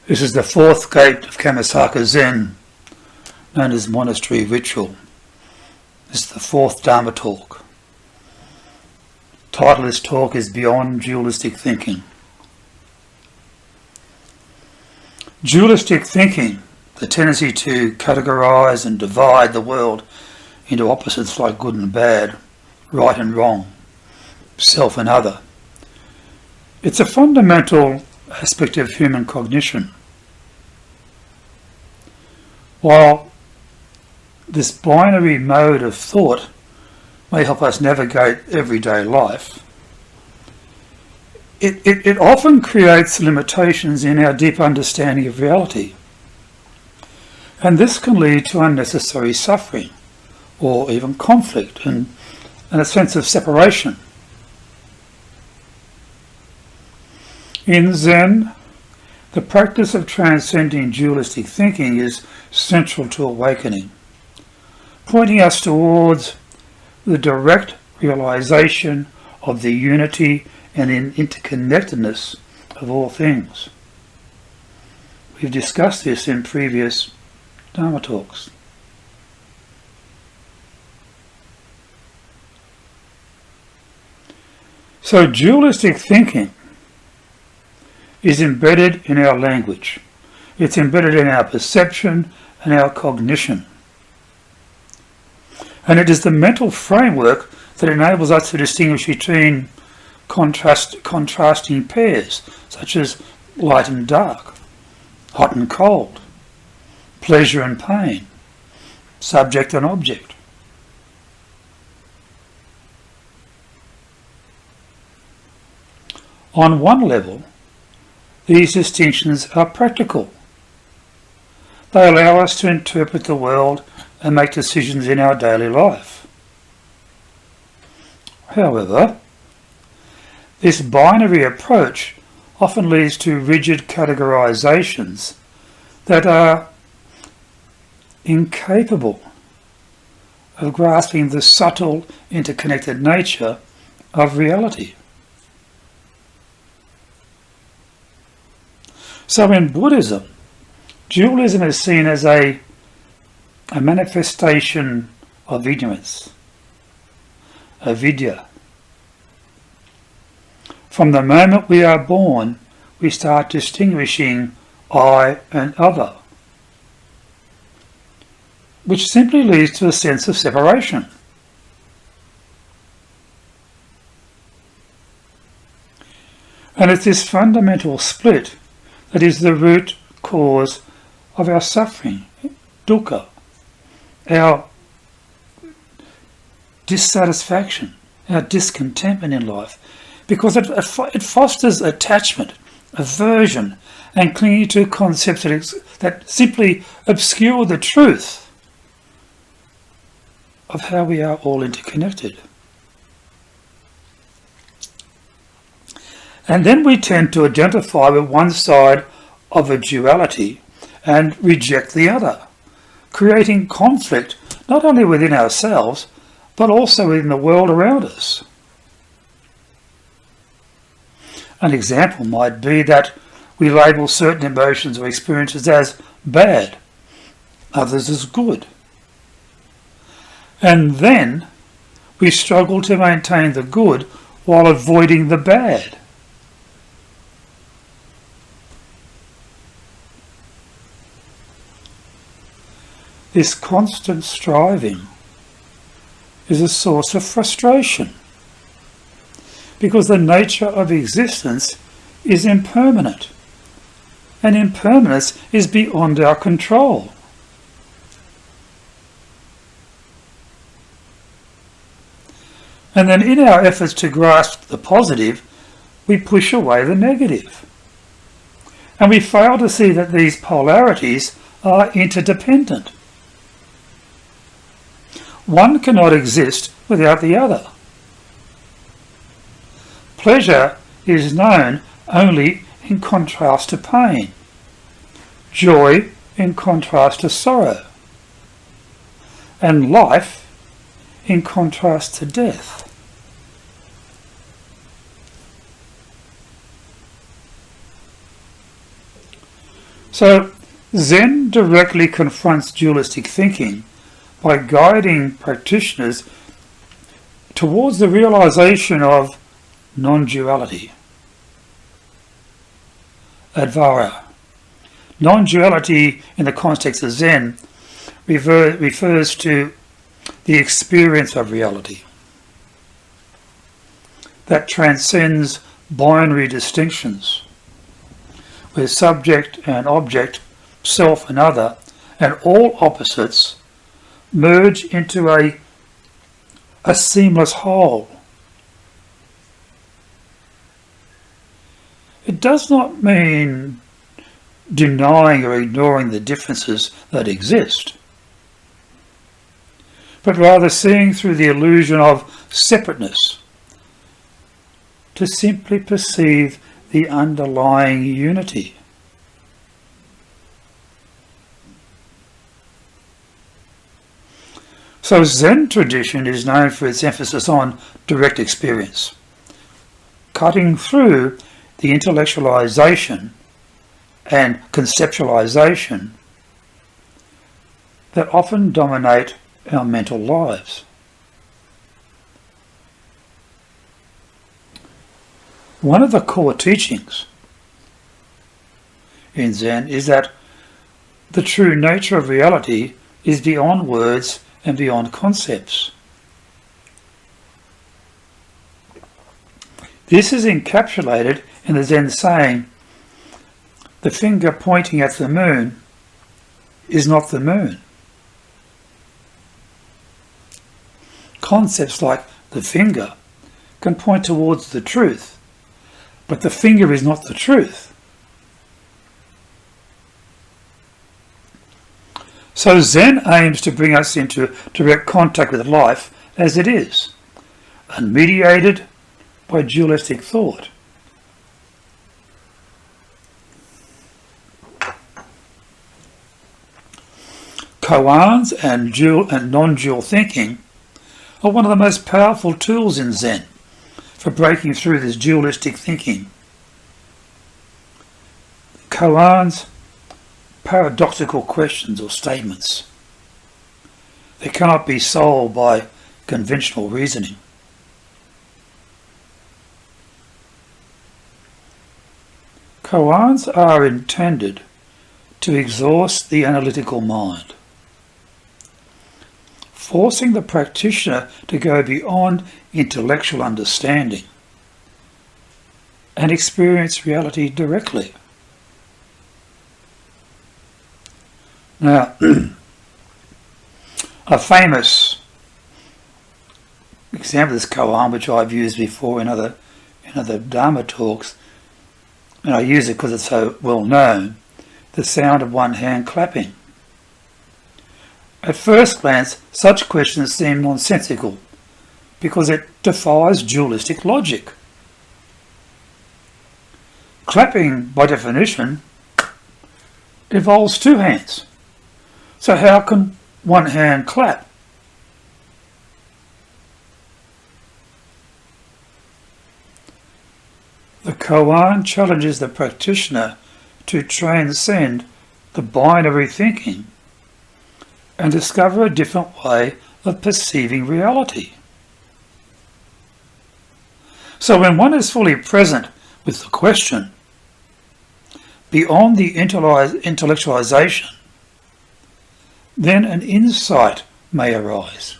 This is the fourth gate of Kamisaka Zen, known as monastery ritual. This is the fourth Dharma talk. The title of this talk is Beyond Dualistic Thinking. Dualistic thinking, the tendency to categorize and divide the world into opposites like good and bad, right and wrong, self and other. It's a fundamental aspect of human cognition. While this binary mode of thought may help us navigate everyday life, it often creates limitations in our deep understanding of reality. And this can lead to unnecessary suffering, or even conflict, and a sense of separation. In Zen, the practice of transcending dualistic thinking is central to awakening, pointing us towards the direct realization of the unity and interconnectedness of all things. We've discussed this in previous Dharma talks. So dualistic thinking is embedded in our language. It's embedded in our perception and our cognition. And it is the mental framework that enables us to distinguish between contrasting pairs, such as light and dark, hot and cold, pleasure and pain, subject and object. On one level, these distinctions are practical. They allow us to interpret the world and make decisions in our daily life. However, this binary approach often leads to rigid categorizations that are incapable of grasping the subtle, interconnected nature of reality. So in Buddhism, dualism is seen as a manifestation of ignorance, avidya. From the moment we are born, we start distinguishing I and other, which simply leads to a sense of separation. And it's this fundamental split that is the root cause of our suffering, dukkha, our dissatisfaction, our discontentment in life, because it fosters attachment, aversion, and clinging to concepts that simply obscure the truth of how we are all interconnected. And then we tend to identify with one side of a duality and reject the other, creating conflict not only within ourselves, but also in the world around us. An example might be that we label certain emotions or experiences as bad, others as good. And then we struggle to maintain the good while avoiding the bad. This constant striving is a source of frustration, because the nature of existence is impermanent, and impermanence is beyond our control. And then in our efforts to grasp the positive, we push away the negative. And we fail to see that these polarities are interdependent. One cannot exist without the other. Pleasure is known only in contrast to pain, joy in contrast to sorrow, and life in contrast to death. So Zen directly confronts dualistic thinking by guiding practitioners towards the realization of non-duality. Advara. Non-duality in the context of Zen refers to the experience of reality that transcends binary distinctions, where subject and object, self and other, and all opposites merge into a seamless whole. It does not mean denying or ignoring the differences that exist, but rather seeing through the illusion of separateness to simply perceive the underlying unity. So Zen tradition is known for its emphasis on direct experience, cutting through the intellectualization and conceptualization that often dominate our mental lives. One of the core teachings in Zen is that the true nature of reality is beyond words and beyond concepts. This is encapsulated in the Zen saying, "The finger pointing at the moon is not the moon." Concepts like the finger can point towards the truth, but the finger is not the truth. So Zen aims to bring us into direct contact with life as it is, unmediated by dualistic thought. Koans and non-dual thinking are one of the most powerful tools in Zen for breaking through this dualistic thinking. Koans, paradoxical questions or statements. They cannot be solved by conventional reasoning. Koans are intended to exhaust the analytical mind, forcing the practitioner to go beyond intellectual understanding and experience reality directly. Now, a famous example of this koan, which I've used before in other Dharma talks, and I use it because it's so well known, the sound of one hand clapping. At first glance, such questions seem nonsensical because it defies dualistic logic. Clapping, by definition, involves two hands. So how can one hand clap? The koan challenges the practitioner to transcend the binary thinking and discover a different way of perceiving reality. So when one is fully present with the question, beyond the intellectualization, then an insight may arise,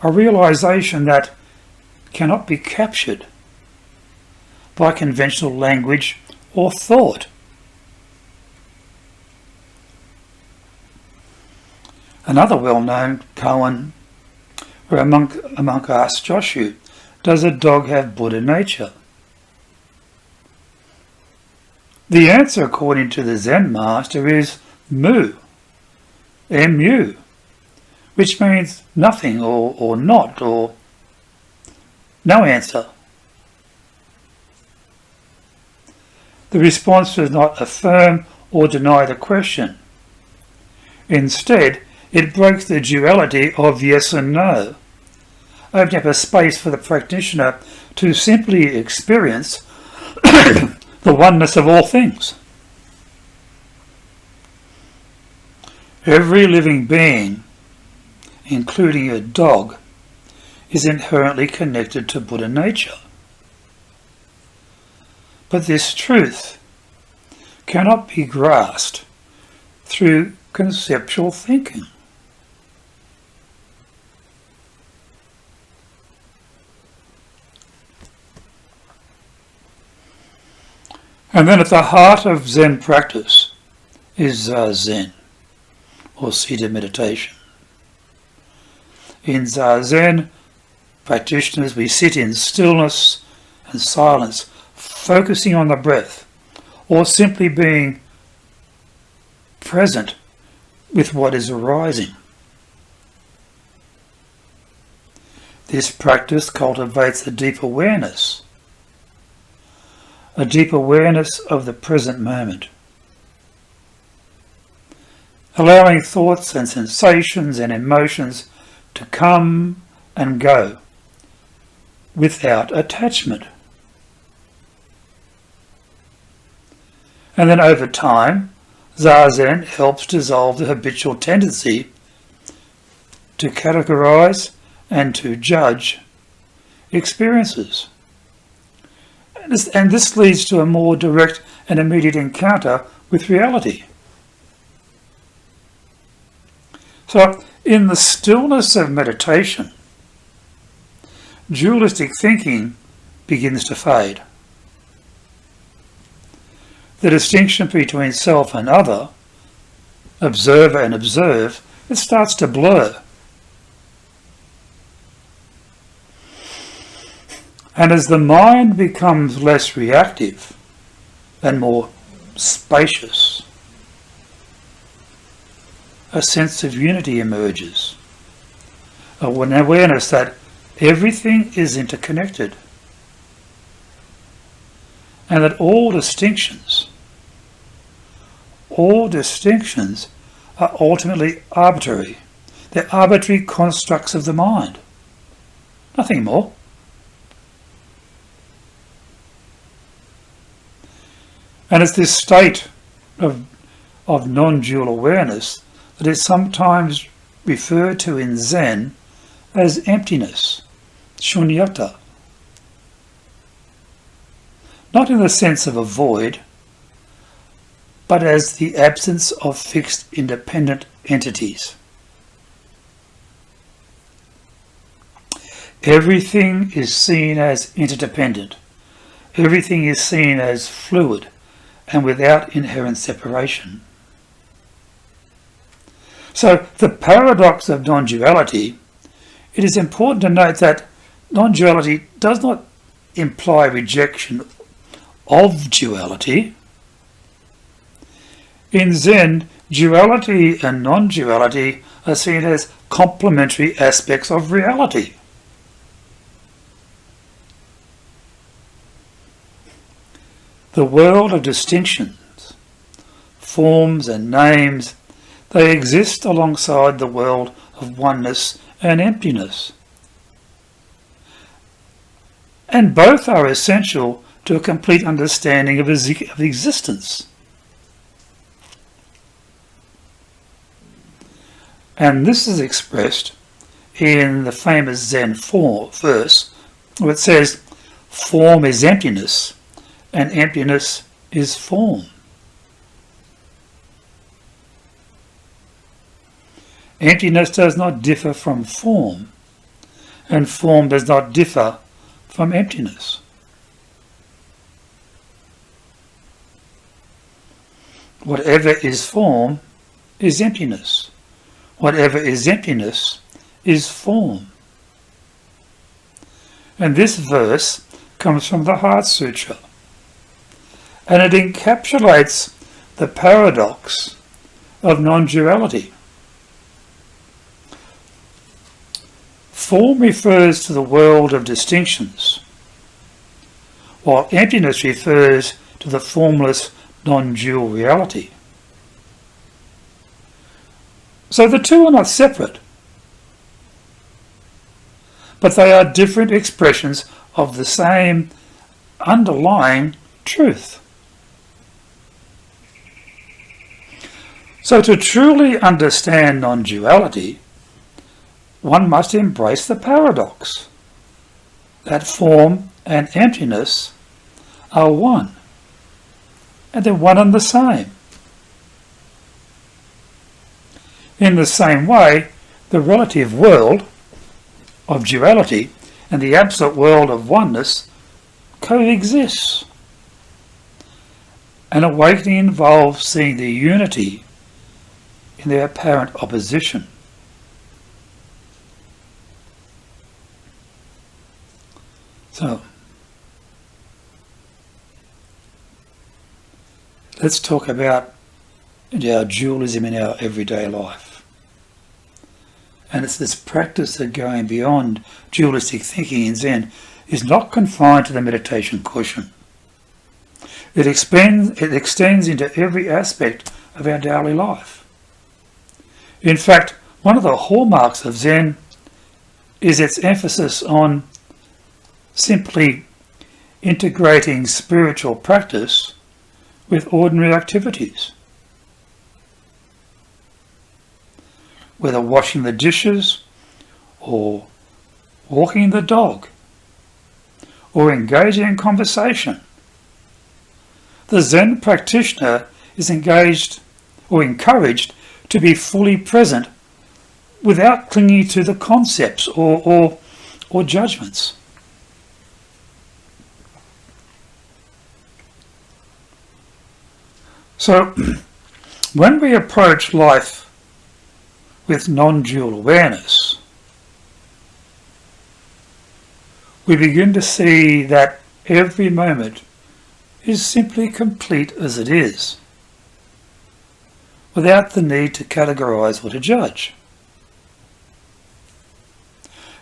a realization that cannot be captured by conventional language or thought. Another well-known koan where a monk asked Joshu, "Does a dog have Buddha nature?" The answer, according to the Zen master, is mu, mu, which means nothing or not or no answer. The response does not affirm or deny the question. Instead, it breaks the duality of yes and no, opening up a space for the practitioner to simply experience the oneness of all things. Every living being, including a dog, is inherently connected to Buddha nature. But this truth cannot be grasped through conceptual thinking. And then at the heart of Zen practice is Zazen, or seated meditation. In Zazen, practitioners, we sit in stillness and silence, focusing on the breath, or simply being present with what is arising. This practice cultivates a deep awareness of the present moment, allowing thoughts and sensations and emotions to come and go without attachment. And then over time, Zazen helps dissolve the habitual tendency to categorize and to judge experiences. And this leads to a more direct and immediate encounter with reality. So, in the stillness of meditation, dualistic thinking begins to fade. The distinction between self and other, observer and observed, it starts to blur. And as the mind becomes less reactive and more spacious, a sense of unity emerges, an awareness that everything is interconnected, and that all distinctions are ultimately arbitrary. They're arbitrary constructs of the mind, nothing more. And it's this state of non-dual awareness that is sometimes referred to in Zen as emptiness, shunyata. Not in the sense of a void, but as the absence of fixed independent entities. Everything is seen as interdependent. Everything is seen as fluid and without inherent separation. So the paradox of non-duality, it is important to note that non-duality does not imply rejection of duality. In Zen, duality and non-duality are seen as complementary aspects of reality. The world of distinctions, forms and names, they exist alongside the world of oneness and emptiness. And both are essential to a complete understanding of existence. And this is expressed in the famous Zen verse, where it says, "Form is emptiness, and emptiness is form." Emptiness does not differ from form, and form does not differ from emptiness. Whatever is form is emptiness. Whatever is emptiness is form. And this verse comes from the Heart Sutra, and it encapsulates the paradox of non-duality. Form refers to the world of distinctions, while emptiness refers to the formless non-dual reality. So the two are not separate, but they are different expressions of the same underlying truth. So to truly understand non-duality, one must embrace the paradox that form and emptiness are one, and they're one and the same. In the same way, the relative world of duality and the absolute world of oneness coexists. An awakening involves seeing the unity in their apparent opposition. So, let's talk about our dualism in our everyday life. And it's this practice that going beyond dualistic thinking in Zen is not confined to the meditation cushion. It extends into every aspect of our daily life. In fact, one of the hallmarks of Zen is its emphasis on simply integrating spiritual practice with ordinary activities. Whether washing the dishes, or walking the dog, or engaging in conversation, the Zen practitioner is engaged or encouraged to be fully present without clinging to the concepts or judgments. So, when we approach life with non-dual awareness, we begin to see that every moment is simply complete as it is, without the need to categorize or to judge.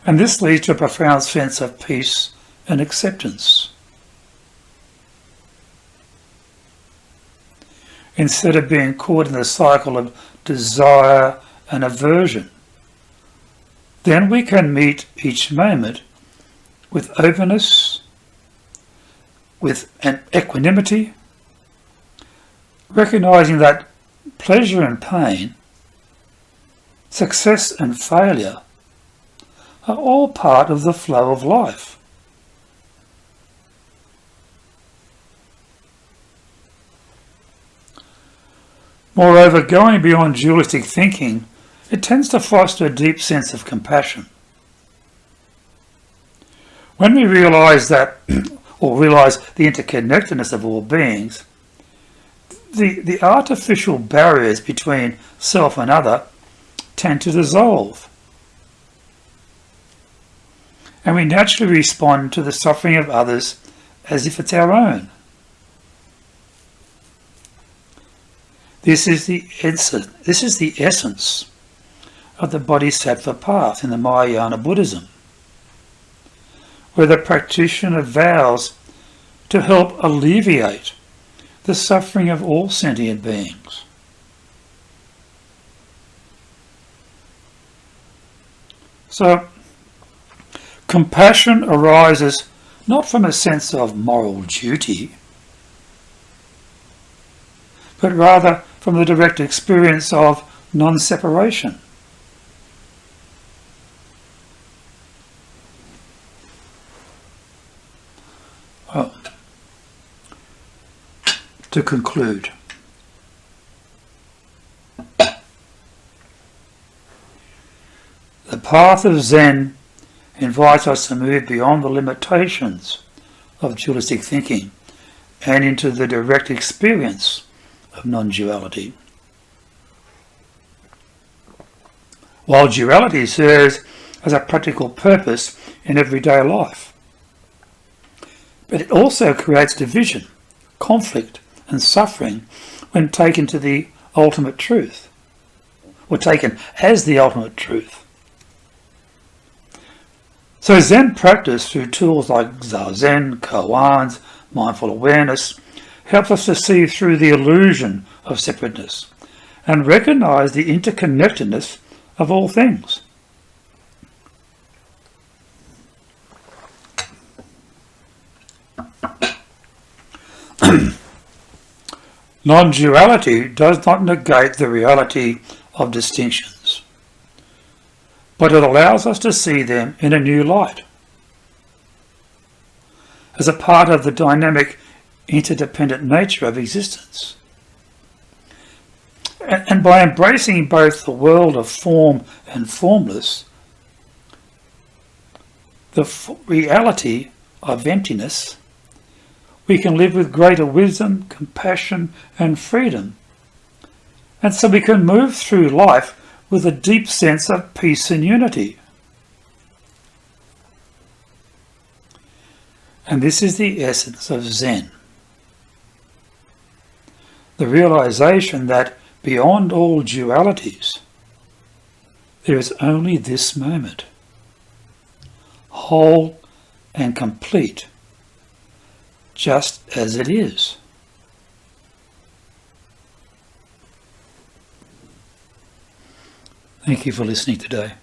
And this leads to a profound sense of peace and acceptance. Instead of being caught in the cycle of desire and aversion, then we can meet each moment with openness, with an equanimity, recognizing that pleasure and pain, success and failure are all part of the flow of life. Moreover, going beyond dualistic thinking, it tends to foster a deep sense of compassion. When we realize that, or realize the interconnectedness of all beings, the artificial barriers between self and other tend to dissolve. And we naturally respond to the suffering of others as if it's our own. This is the essence of the Bodhisattva path in the Mahayana Buddhism, where the practitioner vows to help alleviate the suffering of all sentient beings. So, compassion arises not from a sense of moral duty, but rather from the direct experience of non-separation. Well, to conclude, the path of Zen invites us to move beyond the limitations of dualistic thinking and into the direct experience of non-duality. While duality serves as a practical purpose in everyday life, but it also creates division, conflict, and suffering when taken to the ultimate truth, or taken as the ultimate truth. So Zen practice through tools like Zazen, koans, mindful awareness, helps us to see through the illusion of separateness and recognize the interconnectedness of all things. Non-duality does not negate the reality of distinctions, but it allows us to see them in a new light, as a part of the dynamic, interdependent nature of existence. And by embracing both the world of form and formless, the reality of emptiness, we can live with greater wisdom, compassion and freedom. And so we can move through life with a deep sense of peace and unity. And this is the essence of Zen. The realization that beyond all dualities, there is only this moment, whole and complete, just as it is. Thank you for listening today.